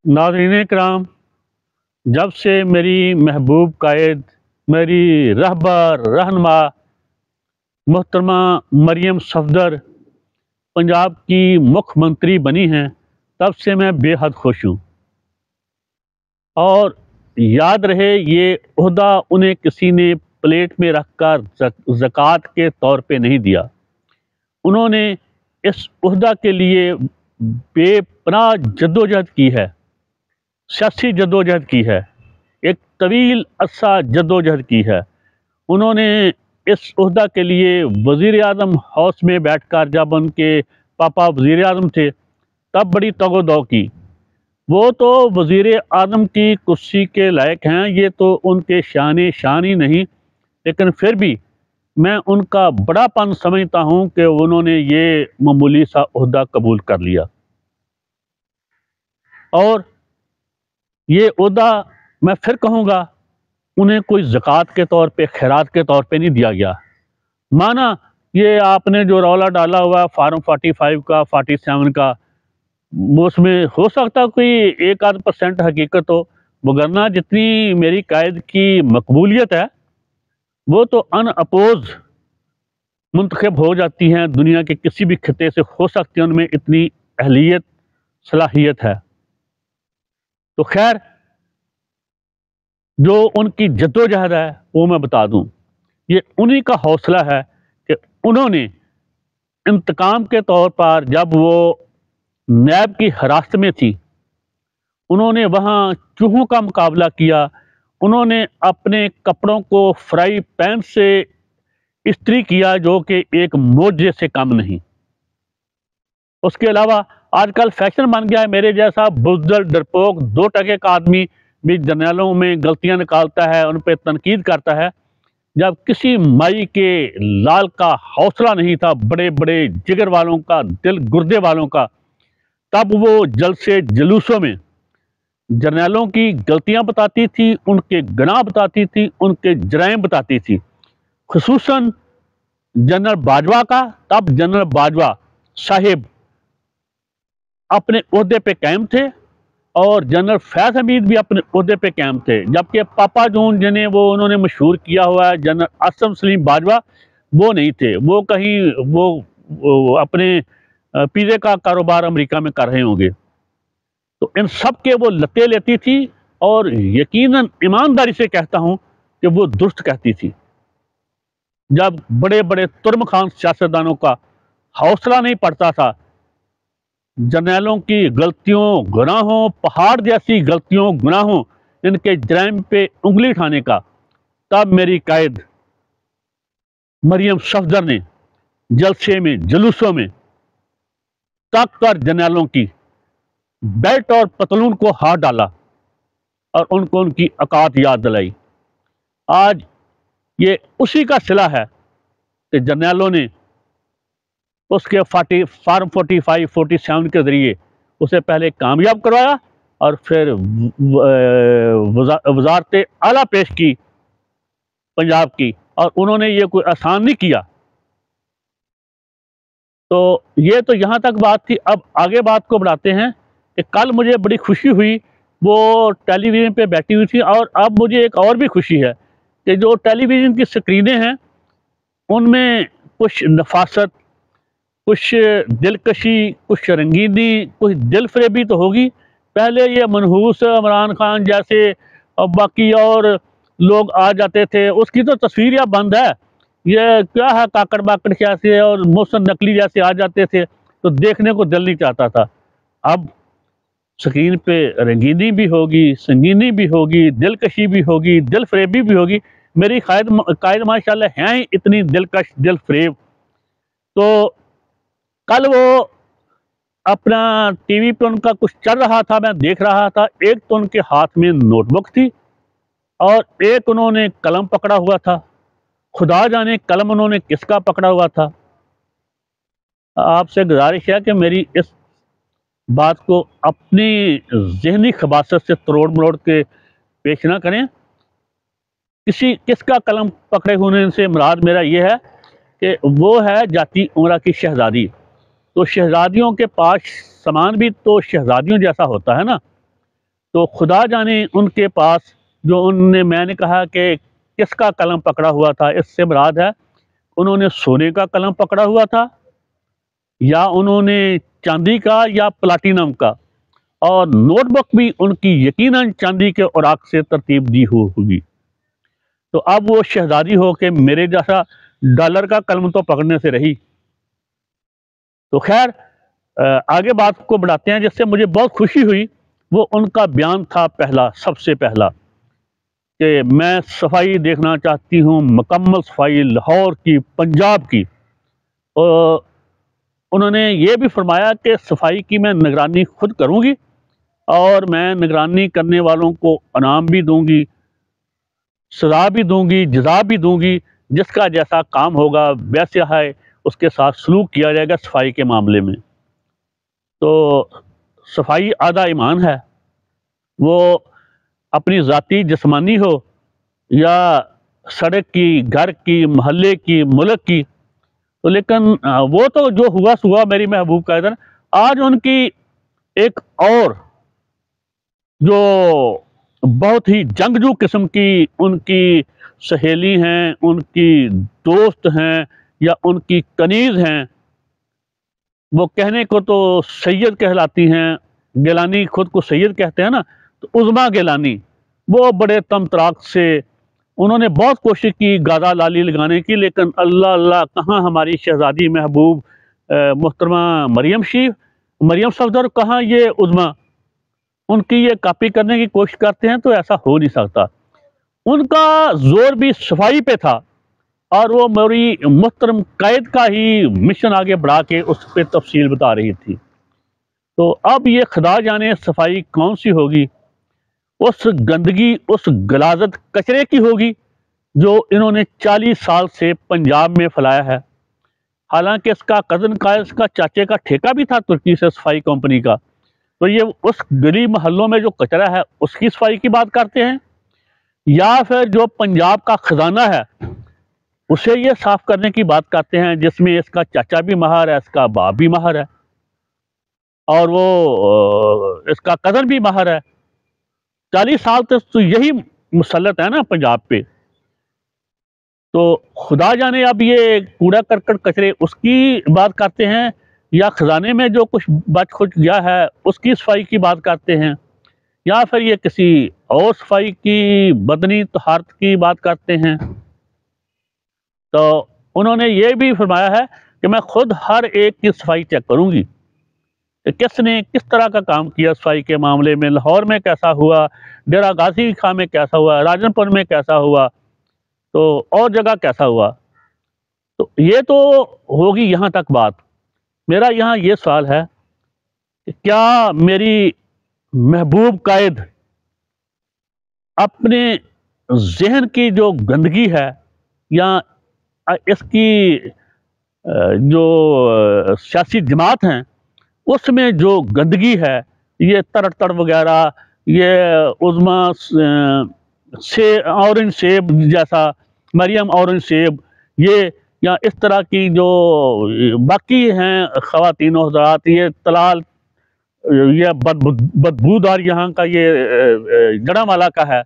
ناظرین کرام، جب سے میری محبوب قائد، میری رہبر رہنما محترمہ مریم صفدر پنجاب کی مکھ منتری بنی ہیں، تب سے میں بے حد خوش ہوں۔ اور یاد رہے، یہ عہدہ انہیں کسی نے پلیٹ میں رکھ کر زکوٰۃ کے طور پہ نہیں دیا۔ انہوں نے اس عہدہ کے لیے بے پناہ جدوجہد کی ہے، سیاسی جدوجہد کی ہے، ایک طویل عرصہ جدوجہد کی ہے۔ انہوں نے اس عہدہ کے لیے وزیر اعظم ہاؤس میں بیٹھ کر، جب ان کے پاپا وزیر اعظم تھے، تب بڑی تگ و دو کی۔ وہ تو وزیر اعظم کی کرسی کے لائق ہیں، یہ تو ان کے شان ہی نہیں، لیکن پھر بھی میں ان کا بڑا پن سمجھتا ہوں کہ انہوں نے یہ معمولی سا عہدہ قبول کر لیا۔ اور یہ عہدہ، میں پھر کہوں گا، انہیں کوئی زکوٰۃ کے طور پہ، خیرات کے طور پہ نہیں دیا گیا۔ مانا یہ آپ نے جو رولا ڈالا ہوا فارم 45 کا، 47 کا، اس میں ہو سکتا کوئی 1-8% حقیقت ہو، وگرنہ جتنی میری قائد کی مقبولیت ہے، وہ تو ان اپوز منتخب ہو جاتی ہیں، دنیا کے کسی بھی خطے سے ہو سکتی ہیں، ان میں اتنی اہلیت، صلاحیت ہے۔ تو خیر، جو ان کی جدوجہد ہے وہ میں بتا دوں، یہ انہی کا حوصلہ ہے کہ انہوں نے انتقام کے طور پر، جب وہ نیب کی حراست میں تھی، انہوں نے وہاں چوہوں کا مقابلہ کیا۔ انہوں نے اپنے کپڑوں کو فرائی پین سے استری کیا، جو کہ ایک معجزے سے کم نہیں۔ اس کے علاوہ آج کل فیشن بن گیا ہے، میرے جیسا بزدل، ڈرپوک، 2 ٹکے کا آدمی بھی جرنیلوں میں غلطیاں نکالتا ہے، ان پہ تنقید کرتا ہے۔ جب کسی مائی کے لال کا حوصلہ نہیں تھا، بڑے بڑے جگر والوں کا، دل گردے والوں کا، تب وہ جلسے جلوسوں میں جرنیلوں کی غلطیاں بتاتی تھی، ان کے گناہ بتاتی تھی، ان کے جرائم بتاتی تھی۔ خصوصاً جنرل باجوہ کا، تب جنرل باجوہ صاحب اپنے عہدے پہ قائم تھے، اور جنرل فیض حمید بھی اپنے عہدے پہ قائم تھے، جبکہ پاپا جون جنہیں انہوں نے مشہور کیا ہوا ہے، جنرل اسم سلیم باجوہ، وہ نہیں تھے۔ وہ کہیں وہ اپنے پیزے کا کاروبار امریکہ میں کر رہے ہوں گے۔ تو ان سب کے وہ لتے لیتی تھی، اور یقیناً ایمانداری سے کہتا ہوں کہ وہ درست کہتی تھی۔ جب بڑے بڑے ترم خان سیاستدانوں کا حوصلہ نہیں پڑتا تھا جرنیلوں کی غلطیوں، گناہوں، پہاڑ جیسی غلطیوں، گناہوں، ان کے جرائم پہ انگلی اٹھانے کا، تب میری قائد مریم صفدر نے جلسے میں، جلوسوں میں طاقت کر جرنیلوں کی بیلٹ اور پتلون کو ہاتھ ڈالا، اور ان کو ان کی اوقات یاد دلائی۔ آج یہ اسی کا صلہ ہے کہ جرنیلوں نے اس کے فارم 45، 47 کے ذریعے اسے پہلے کامیاب کروایا، اور پھر وزارت اعلیٰ پیش کی پنجاب کی، اور انہوں نے یہ کوئی آسان نہیں کیا۔ تو یہ تو یہاں تک بات تھی۔ اب آگے بات کو بڑھاتے ہیں کہ کل مجھے بڑی خوشی ہوئی، وہ ٹیلی ویژن پہ بیٹھی ہوئی تھی، اور اب مجھے ایک اور بھی خوشی ہے کہ جو ٹیلی ویژن کی سکرینیں ہیں، ان میں کچھ نفاست، کچھ دلکشی، کچھ رنگینی، کچھ دل فریبی تو ہوگی۔ پہلے یہ منحوس عمران خان جیسے اور باقی اور لوگ آ جاتے تھے، اس کی تو تصویر یا بند ہے، یہ کیا ہے، کاکڑ باکڑ جیسے اور محسن نقلی جیسے آ جاتے تھے، تو دیکھنے کو دل نہیں چاہتا تھا۔ اب سکرین پہ رنگینی بھی ہوگی، سنگینی بھی ہوگی، دلکشی بھی ہوگی، دل فریبی بھی ہوگی۔ میری قائد ماشاءاللہ ہیں ہی اتنی دلکش، دل فریب۔ تو کل وہ اپنا ٹی وی پہ ان کا کچھ چل رہا تھا، میں دیکھ رہا تھا۔ ایک تو ان کے ہاتھ میں نوٹ بک تھی، اور ایک انہوں نے قلم پکڑا ہوا تھا۔ خدا جانے قلم انہوں نے کس کا پکڑا ہوا تھا۔ آپ سے گزارش ہے کہ میری اس بات کو اپنی ذہنی خباثت سے تروڑ مروڑ کے پیش نہ کریں۔ کس کا قلم پکڑے ہونے سے مراد میرا یہ ہے کہ وہ ہے جاتی امرا کی شہزادی۔ تو شہزادیوں کے پاس سامان بھی تو شہزادیوں جیسا ہوتا ہے نا۔ تو خدا جانے ان کے پاس جو میں نے کہا کہ کس کا قلم پکڑا ہوا تھا، اس سے مراد ہے انہوں نے سونے کا قلم پکڑا ہوا تھا یا انہوں نے چاندی کا یا پلاٹینم کا، اور نوٹ بک بھی ان کی یقیناً چاندی کے اوراق سے ترتیب دی ہوگی۔ تو اب وہ شہزادی ہو کے میرے جیسا ڈالر کا قلم تو پکڑنے سے رہی۔ تو خیر آگے بات کو بڑھاتے ہیں۔ جس سے مجھے بہت خوشی ہوئی وہ ان کا بیان تھا پہلا، سب سے پہلا، کہ میں صفائی دیکھنا چاہتی ہوں، مکمل صفائی لاہور کی، پنجاب کی۔ انہوں نے یہ بھی فرمایا کہ صفائی کی میں نگرانی خود کروں گی، اور میں نگرانی کرنے والوں کو انعام بھی دوں گی، سزا بھی دوں گی، جزا بھی دوں گی، جس کا جیسا کام ہوگا ویسے ہے اس کے ساتھ سلوک کیا جائے گا صفائی کے معاملے میں۔ تو صفائی آدھا ایمان ہے، وہ اپنی ذاتی جسمانی ہو یا سڑک کی، گھر کی، محلے کی، ملک کی۔ تو لیکن وہ تو جو ہوا سوا میری محبوب قائدن، آج ان کی ایک اور جو بہت ہی جنگجو قسم کی ان کی سہیلی ہیں، ان کی دوست ہیں یا ان کی کنیز ہیں، وہ کہنے کو تو سید کہلاتی ہیں، گیلانی خود کو سید کہتے ہیں نا، تو عظما گیلانی، وہ بڑے تم تراک سے انہوں نے بہت کوشش کی گادا لالی لگانے کی، لیکن اللہ اللہ کہاں ہماری شہزادی محبوب محترمہ مریم صفدر، کہاں یہ عظما، ان کی یہ کاپی کرنے کی کوشش کرتے ہیں تو ایسا ہو نہیں سکتا۔ ان کا زور بھی صفائی پہ تھا، اور وہ میری محترم قائد کا ہی مشن آگے بڑھا کے اس پہ تفصیل بتا رہی تھی۔ تو اب یہ خدا جانے صفائی کون سی ہوگی، اس گندگی، اس غلاظت کچرے کی ہوگی جو انہوں نے 40 سال سے پنجاب میں پھیلایا ہے۔ حالانکہ اس کا کزن کا، اس کا چاچے کا ٹھیکہ بھی تھا ترکی سے صفائی کمپنی کا، تو یہ اس گلی محلوں میں جو کچرا ہے اس کی صفائی کی بات کرتے ہیں، یا پھر جو پنجاب کا خزانہ ہے اسے یہ صاف کرنے کی بات کرتے ہیں، جس میں اس کا چاچا بھی ماہر ہے، اس کا باپ بھی ماہر ہے، اور وہ اس کا کزن بھی ماہر ہے۔ 40 سال تک تو یہی مسلط ہے نا پنجاب پہ۔ تو خدا جانے اب یہ کوڑا کرکٹ کچرے اس کی بات کرتے ہیں، یا خزانے میں جو کچھ بچ کچھ گیا ہے اس کی صفائی کی بات کرتے ہیں، یا پھر یہ کسی اور صفائی کی، بدنی طہارت کی بات کرتے ہیں۔ تو انہوں نے یہ بھی فرمایا ہے کہ میں خود ہر ایک کی صفائی چیک کروں گی کہ کس نے کس طرح کا کام کیا صفائی کے معاملے میں، لاہور میں کیسا ہوا، ڈیرہ غازی خاں میں کیسا ہوا، راجن پور میں کیسا ہوا، تو اور جگہ کیسا ہوا۔ تو یہ تو ہوگی یہاں تک بات۔ میرا یہاں یہ سوال ہے کہ کیا میری محبوب قائد اپنے ذہن کی جو گندگی ہے، یا اس کی جو سیاسی جماعت ہیں اس میں جو گندگی ہے، یہ تڑ وغیرہ، یہ عظما اورنج سیب جیسا، مریم اورنج سیب، یہ یا اس طرح کی جو باقی ہیں خواتین و حضرات، یہ تلال، یہ بدبودار یہاں کا یہ گڑا مالا کا ہے،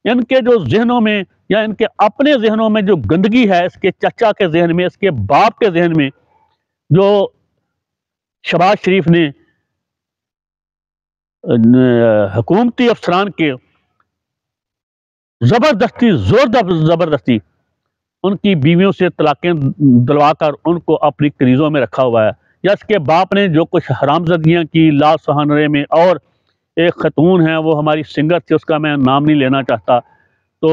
ان کے جو ذہنوں میں یا ان کے اپنے ذہنوں میں جو گندگی ہے، اس کے چچا کے ذہن میں، اس کے باپ کے ذہن میں، جو شہباز شریف نے حکومتی افسران کے زبردستی، زبردستی ان کی بیویوں سے طلاقیں دلوا کر ان کو اپنی کنیزوں میں رکھا ہوا ہے، یا اس کے باپ نے جو کچھ حرام زدگیاں کی لا سہانرے میں، اور ایک خاتون ہیں وہ ہماری سنگر تھی، اس کا میں نام نہیں لینا چاہتا، تو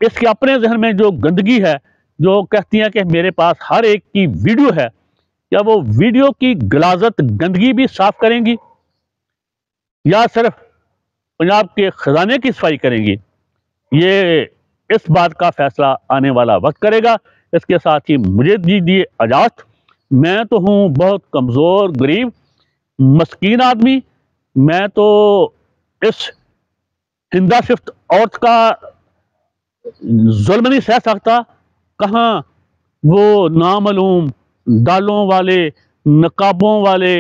اس کے اپنے ذہن میں جو گندگی ہے، جو کہتی ہیں کہ میرے پاس ہر ایک کی ویڈیو ہے، یا وہ ویڈیو کی غلاظت گندگی بھی صاف کریں گی، یا صرف پنجاب کے خزانے کی صفائی کریں گی، یہ اس بات کا فیصلہ آنے والا وقت کرے گا۔ اس کے ساتھ ہی مجھے دیجیے اجازت، میں تو ہوں بہت کمزور، غریب، مسکین آدمی، میں تو اس ہندا صفت عورت کا ظلم نہیں سہ سکتا۔ کہاں وہ نامعلوم ڈالوں والے، نقابوں والے،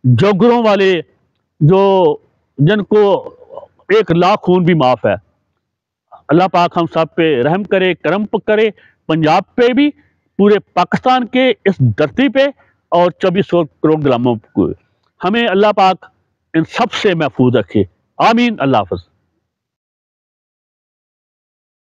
جوگروں والے جو جن کو 1,00,000 خون بھی معاف ہے۔ اللہ پاک ہم سب پہ رحم کرے، کرم کرے، پنجاب پہ بھی، پورے پاکستان کے اس دھرتی پہ، اور 2400 کروڑ غلاموں کو۔ ہمیں اللہ پاک ان سب سے محفوظ رکھے، آمین۔ اللہ حافظ۔